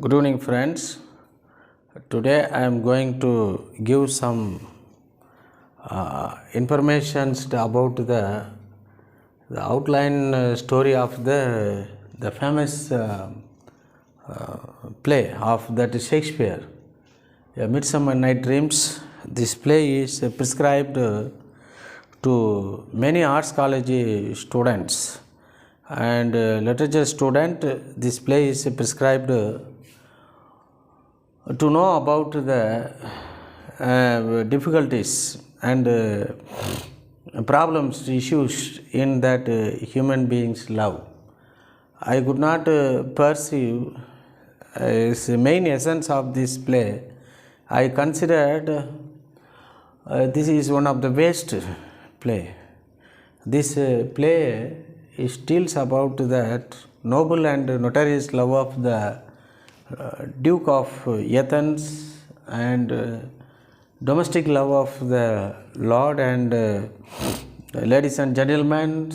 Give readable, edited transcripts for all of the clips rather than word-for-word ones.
Good evening, friends. Today I am going to give some information about the outline story of the famous play of that Shakespeare, Midsummer Night Dreams. This play is prescribed to many arts college students and literature student. This play is prescribed to know about the difficulties and problems, issues in that human beings love. I could not perceive the main essence of this play. I considered this is one of the best play. This play tells about that noble and notorious love of the Duke of Athens and domestic love of the Lord and ladies and gentlemen,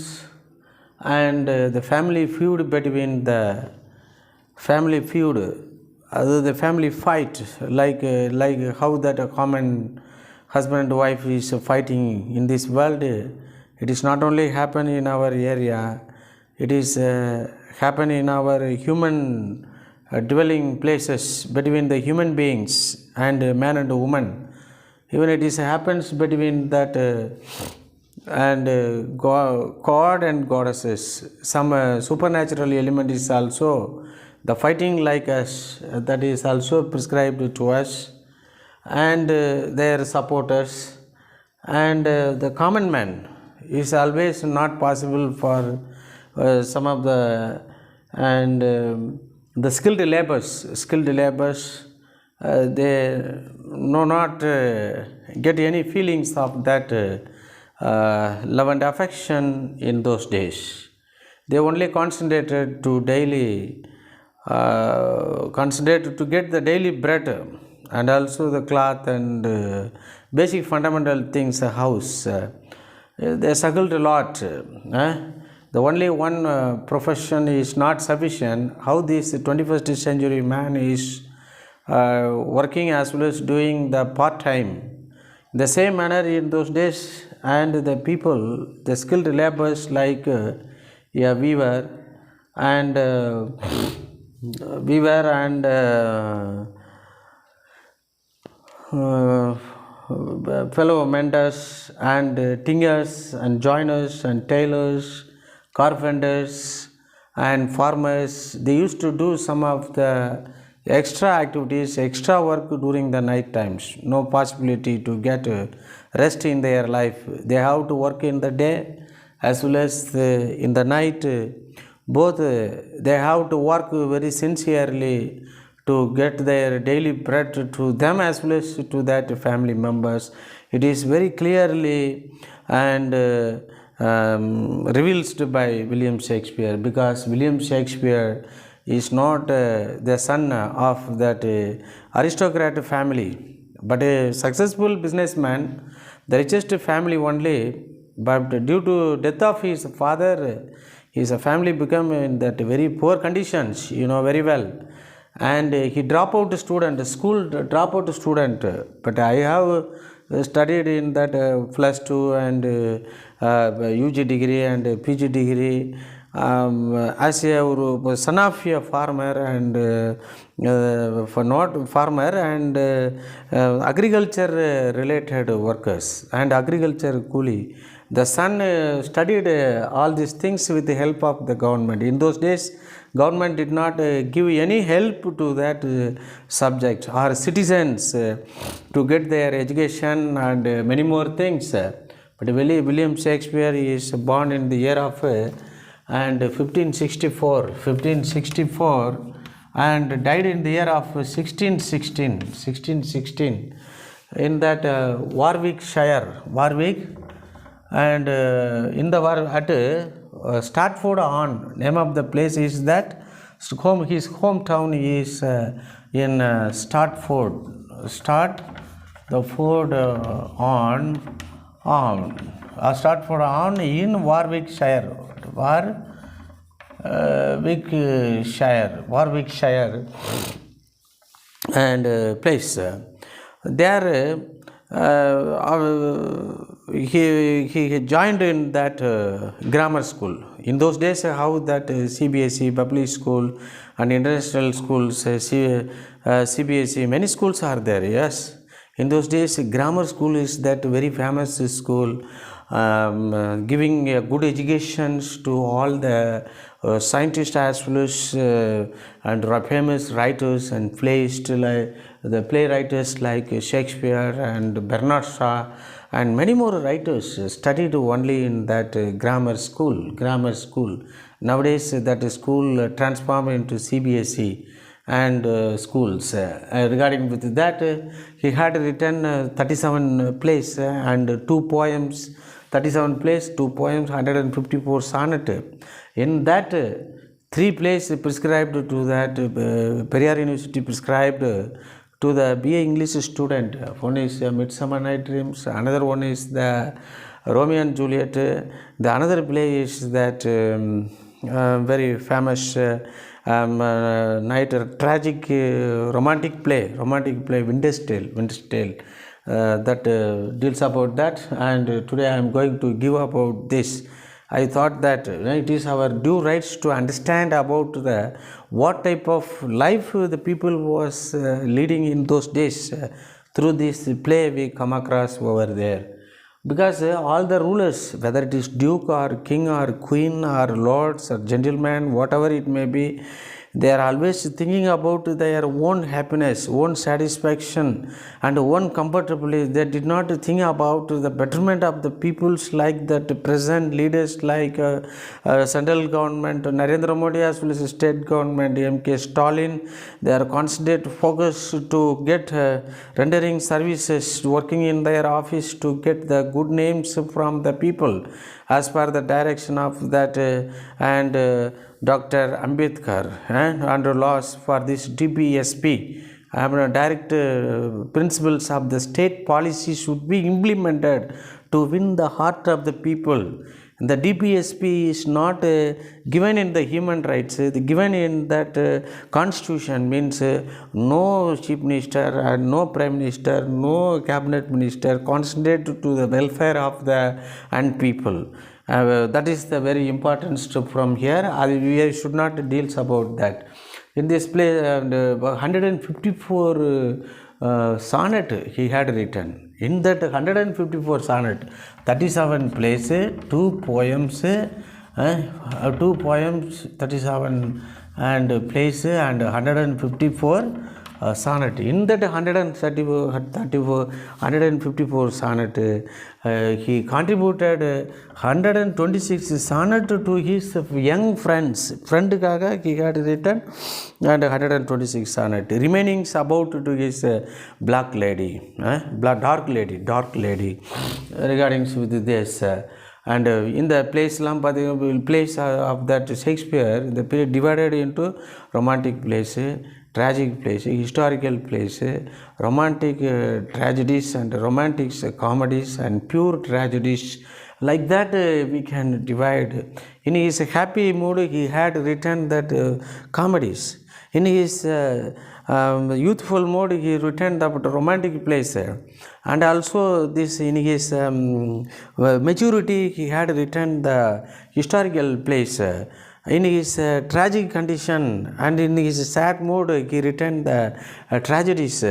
and the family feud between the family fight, like how that a common husband and wife is fighting in this world. It is not only happen in our area, it is happen in our human dwelling places between the human beings and man and woman. Even it is happens between that and god and goddesses. Some supernatural element is also the fighting like us, that is also prescribed to us and their supporters, and the common man is always not possible for some of the and the skilled laborers, they do not get any feelings of that love and affection in those days. They only concentrated to get the daily bread and also the cloth and basic fundamental things, a house. They struggled a lot. The only one profession is not sufficient. How this 21st century man is working as well as doing the part-time. The same manner in those days, and the people, the skilled laborers like a weaver and fellow menders and tingers and joiners and tailors, carpenters and farmers, they used to do some of the extra activities, extra work during the night times. No possibility to get rest in their life. They have to work in the day as well as in the night. Both they have to work very sincerely to get their daily bread to them as well as to that family members. It is very clearly and revealed by William Shakespeare, because William Shakespeare is not the son of that aristocrat family, but a successful businessman, the richest family only. But due to death of his father, his family become in that very poor conditions, very well. And he dropout student, school dropout student. But I have studied in that +2 and UG degree and PG degree as a son of a farmer and for not farmer and agriculture related workers and agriculture coolie. The son studied all these things with the help of the government. In those days, government did not give any help to that subject or citizens to get their education and many more things. But William Shakespeare is born in the year of 1564 and died in the year of 1616 in that Warwickshire, and in the war at Stratford-on, name of the place is that. His hometown is in Stratford-on in Warwickshire. Warwickshire. and place. There, he joined in that grammar school. In those days, how that CBSE, public school, and international schools, CBSE, many schools are there, yes. In those days, grammar school is that very famous school, giving good educations to all the scientists as well as and famous writers and plays like the playwrights like Shakespeare and Bernard Shaw and many more writers studied only in that grammar school. Nowadays, that school transformed into CBSE and schools. Regarding with that, he had written 37 plays and 2 poems, 37 plays, 2 poems, 154 sonnet. In that, 3 plays prescribed to that Periyar University prescribed to the BA English student. One is Midsummer Night Dreams, another one is the Romeo and Juliet, the another play is that very famous night tragic romantic play Winter's Tale, that deals about that, and today I am going to give about this. I thought that it is our due rights to understand about the what type of life the people was leading in those days. Through this play we come across over there, because all the rulers, whether it is duke or king or queen or lords or gentlemen, whatever it may be, they are always thinking about their own happiness, own satisfaction, and own comfortability. They did not think about the betterment of the peoples like that present leaders like central government, Narendra Modi, as well as state government, MK Stalin. They are concentrate focus to get rendering services, working in their office to get the good names from the people as per the direction of that and Dr. Ambedkar and under laws for this DPSP. Direct principles of the state policy should be implemented to win the heart of the people. The DPSP is not given in the human rights, given in that constitution means no chief minister and no prime minister, no cabinet minister concentrate to the welfare of the and people. That is the very important step from here. We should not deal about that. In this play, 154 sonnet he had written. In that 154 sonnet, 37 plays, 2 poems, 37 and plays and 154 sonnet. In that 154 sonnet, he contributed 126 sonnet to his young friends. Friend he had written and 126 sonnet. Remaining about to his dark lady. Regarding with this. And in the plays of that Shakespeare, the period divided into romantic plays, tragic plays, historical plays, romantic tragedies and romantic comedies and pure tragedies. Like that we can divide. In his happy mood he had written that comedies. In his youthful mode he written the romantic plays, and also this in his maturity he had written the historical plays. In his tragic condition and in his sad mood he written the tragedies.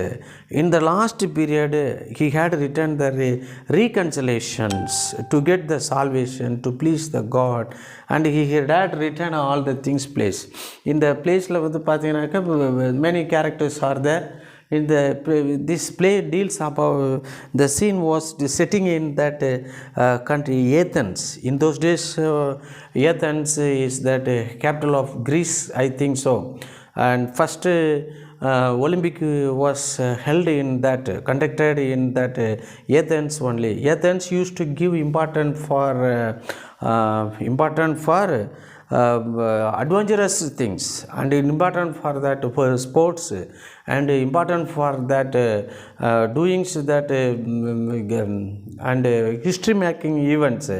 In the last period he had written the reconciliations to get the salvation, to please the God, and he had written all the things place. In the place many characters are there. In this play deals about the scene was setting in that country Athens. In those days Athens is that capital of Greece, I think so, and first Olympic was held in that conducted in that Athens only. Athens used to give important for adventurous things, and important for that for sports, and important for that doings that and history making events.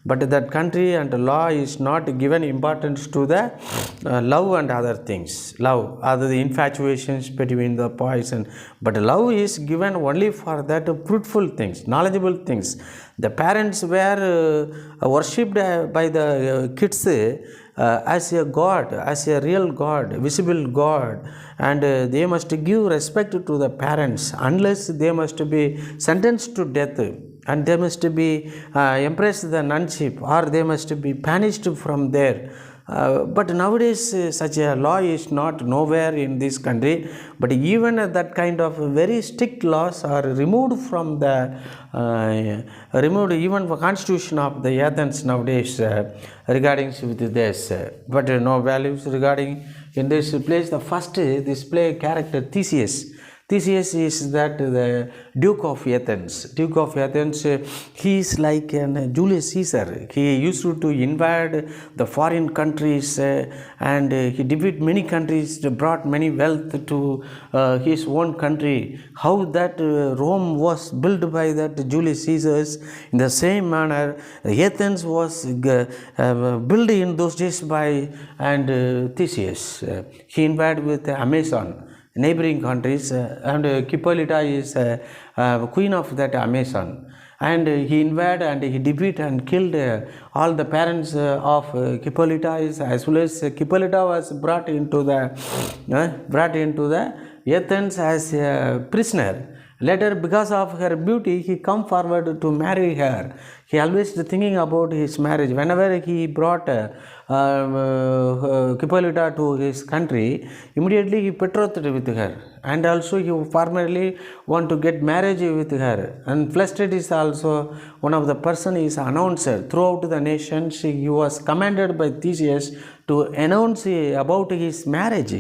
but that country and law is not given importance to the love and other things. Love, other the infatuations between the boys, and but love is given only for that fruitful things, knowledgeable things. The parents were worshipped by the kids as a god, as a real god, visible god, and they must give respect to the parents, unless they must be sentenced to death, and they must be impressed the nunship, or they must be banished from there. But nowadays such a law is not nowhere in this country, but even that kind of very strict laws are removed from the removed even the constitution of the Athens nowadays regarding with this, but no values regarding in this place. The first display character Theseus. Theseus is that the Duke of Athens. Duke of Athens, he is like an Julius Caesar. He used to invade the foreign countries and he defeated many countries, brought many wealth to his own country. How that Rome was built by that Julius Caesars, in the same manner Athens was built in those days by Theseus. He invaded with Amazon, neighboring countries, and Hippolyta is queen of that Amazon, and he invaded and he defeated and killed all the parents of Hippolyta, as well as Hippolyta was brought into the Athens as a prisoner. Later, because of her beauty, he come forward to marry her. He always thinking about his marriage. Whenever he brought Hippolyta to his country, immediately he betrothed with her, and also he formally want to get marriage with her. And Flusted is also one of the person is announcer throughout the nation. He was commanded by Theseus to announce about his marriage,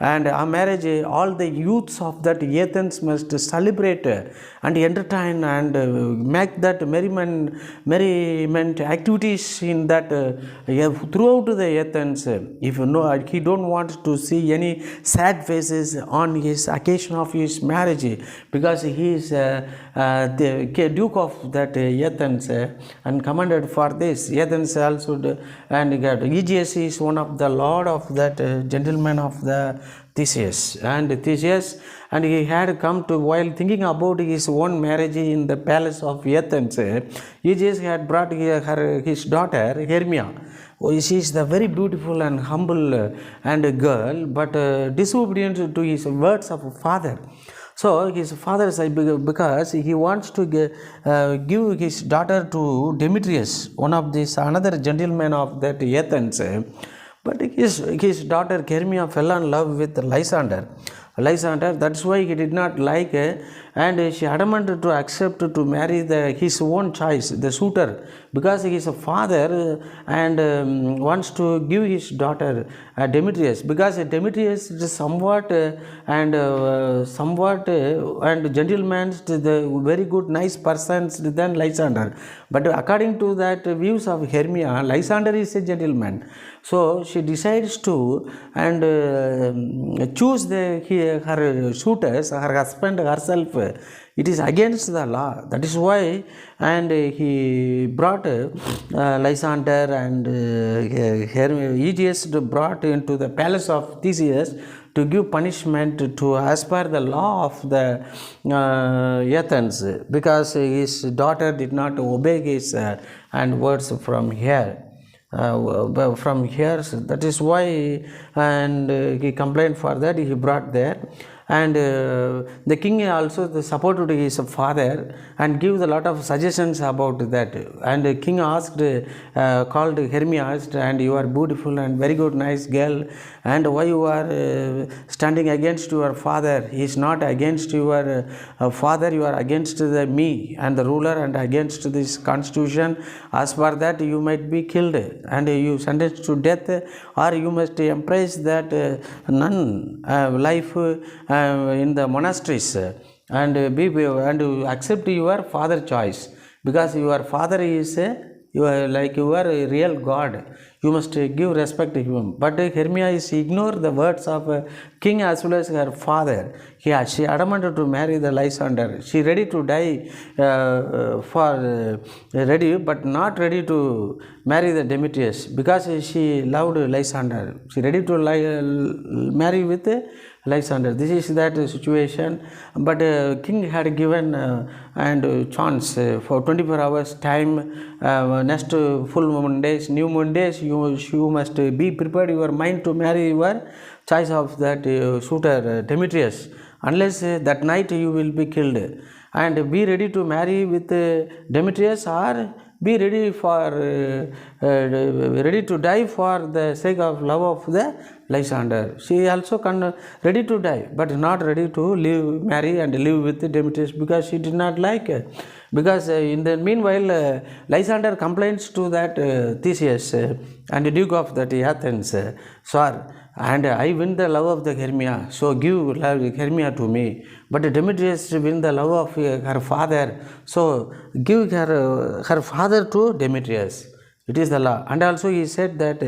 and a marriage all the youths of that Athens must celebrate and entertain and make that merriment activities in that throughout the Athens. If you know, he don't want to see any sad faces on his occasion of his marriage, because he is the Duke of that Athens and commanded for this. Athens also, and Aegeus is one of the lord of that gentleman of the Theseus, and he had come to, while thinking about his own marriage in the palace of Athens, Aegeus had brought his daughter Hermia. She is the very beautiful and humble and girl, but disobedient to his words of father. So his father said, because he wants to give his daughter to Demetrius, one of this another gentleman of that Athens. But his daughter Hermia fell in love with Lysander. That's why he did not like her, and she adamant to accept to marry his own choice, the suitor, because his father and wants to give his daughter Demetrius, because Demetrius is somewhat and gentleman, the very good nice persons than Lysander. But according to that views of Hermia, Lysander is a gentleman. So she decides to choose her suitors, her husband herself. It is against the law. That is why, and he brought Lysander and Aegeus brought into the palace of Theseus to give punishment to as per the law of the Athens, because his daughter did not obey his words from here. That is why, and he complained for that. He brought there, and the king also supported his father and gave a lot of suggestions about that. And the king asked, called Hermia, and you are beautiful and very good, nice girl, and why you are standing against your father? He is not against your father, you are against me and the ruler, and against this constitution. As for that, you might be killed and you sentenced to death, or you must embrace that nun life in the monasteries and accept your father choice, because your father is you are like you are a real god. you must give respect to him. But Hermia is ignore the words of king as well as her father. Yeah, she adamant to marry the Lysander. She ready to die for ready, but not ready to marry the Demetrius because she loved Lysander. She ready to marry with Lysander. This is that situation. But king had given and chance for 24 hours time. Next full moon days, new moon days, you must be prepared your mind to marry your choice of that suitor Demetrius. Unless that night you will be killed, and be ready to marry with Demetrius, or be ready for ready to die for the sake of love of the Lysander. She also ready to die, but not ready to marry and live with Demetrius because she did not like. Because in the meanwhile, Lysander complains to that Theseus and the Duke of that Athens, Sir, and I win the love of the Hermia, so give Hermia to me. But Demetrius win the love of her father, so give her father to Demetrius. It is the law. And also he said that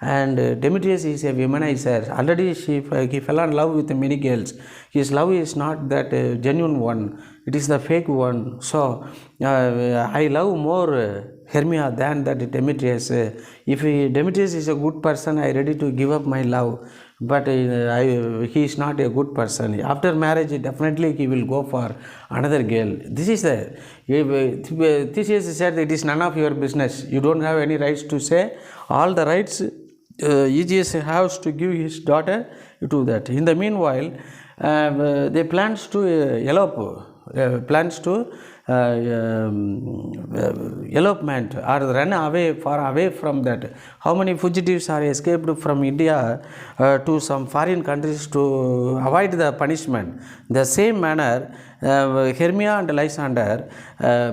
and Demetrius is a womanizer. Already he fell in love with many girls. His love is not that genuine one. It is the fake one. So I love more Hermia than that Demetrius. If Demetrius is a good person, I ready to give up my love. But he is not a good person. After marriage, definitely he will go for another girl. This is the Theseus said it is none of your business. You don't have any rights to say. All the rights Aegeus has to give his daughter to that. In the meanwhile, they plans to elope. Plans to elopement or run away far away from that. How many fugitives are escaped from India to some foreign countries to avoid the punishment? The same manner, Hermia and Lysander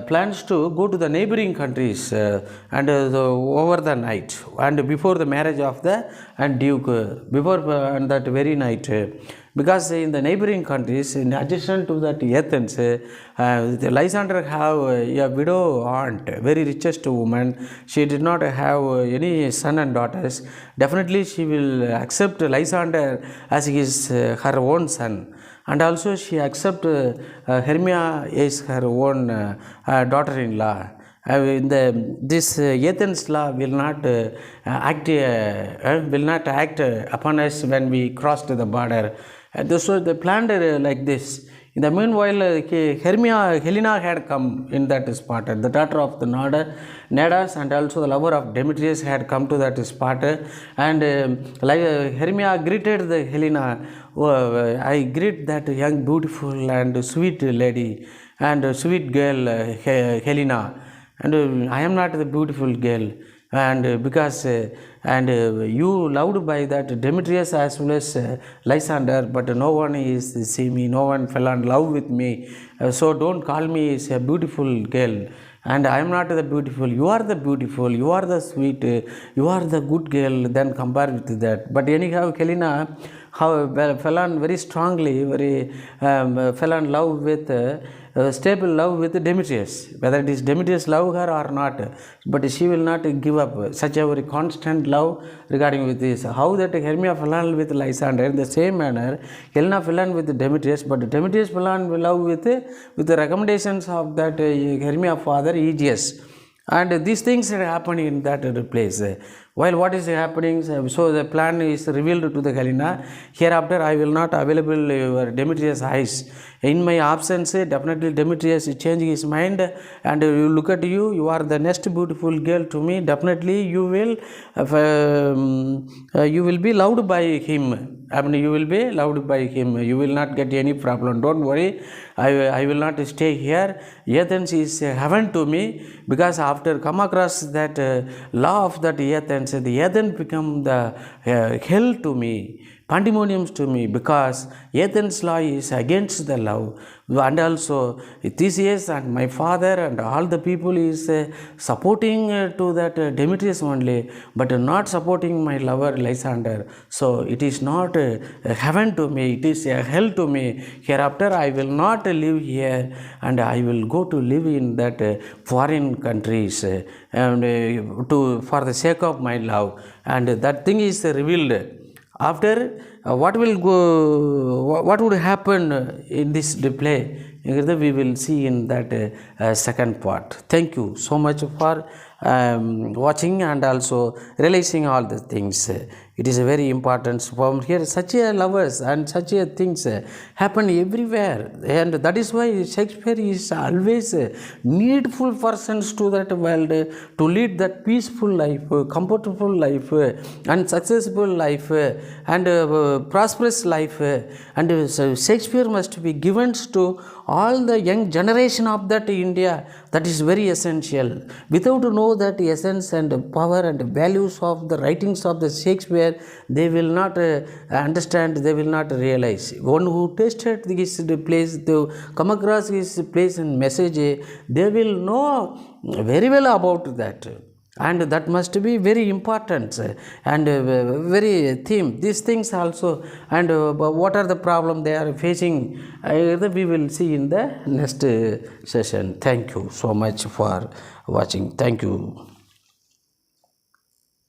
plans to go to the neighboring countries and over the night and before the marriage of the duke, before that very night. Because in the neighboring countries, in addition to that Athens, Lysander have a widow aunt, very richest woman. She did not have any son and daughters. Definitely she will accept Lysander as his her own son. And also she accept Hermia as her own daughter-in-law. This Athens law will not act upon us when we crossed the border. So they planned like this. In the meanwhile, Helena had come in that spot. The daughter of the Nadas and also the lover of Demetrius had come to that spot. And Hermia greeted the Helena. Oh, I greet that young, beautiful and sweet lady and sweet girl Helena. And I am not the beautiful girl. And because you loved by that Demetrius as well as Lysander, but no one is see me, no one fell in love with me. So don't call me as a beautiful girl. And I am not the beautiful. You are the beautiful. You are the sweet. You are the good girl. Then compare with that. But anyhow, Helena fell on very strongly, fell in love with. Stable love with Demetrius, whether it is Demetrius love her or not, but she will not give up such a very constant love regarding with this. How that Hermia fell in love with Lysander, in the same manner Helena fell in with Demetrius, but Demetrius fell in love with the recommendations of that Hermia father Aegeus. And these things are happening in that place. While what is happening, so the plan is revealed to the Helena. Hereafter, I will not available your Demetrius' eyes. In my absence, definitely Demetrius is changing his mind, and you look at you. You are the next beautiful girl to me. Definitely, you will be loved by him. I mean, you will be loved by him. You will not get any problem. Don't worry. I will not stay here. Athens is heaven to me, because after come across that law of that Athens, the Athens become the hell to me. pandemoniums to me, because Athens law is against the love. And also Theseus and my father and all the people is supporting to that Demetrius only, but not supporting my lover Lysander. So it is not a heaven to me, it is a hell to me. Hereafter I will not live here, and I will go to live in that foreign countries, and to for the sake of my love. And that thing is revealed after. What will go, what would happen in this replay, we will see in that second part. Thank you so much for watching and also realizing all the things. It is a very important from here. Such a lovers and such a things happen everywhere, and that is why Shakespeare is always needful persons to that world to lead that peaceful life, comfortable life, and successful life, and prosperous life. And so Shakespeare must be given to all the young generation of that India. That is very essential. Without know that essence and power and values of the writings of the Shakespeare, they will not understand, they will not realize. One who tasted this place, to come across his place and message, they will know very well about that. And that must be very important and very theme. These things also, and what are the problem they are facing, we will see in the next session. Thank you so much for watching. Thank you.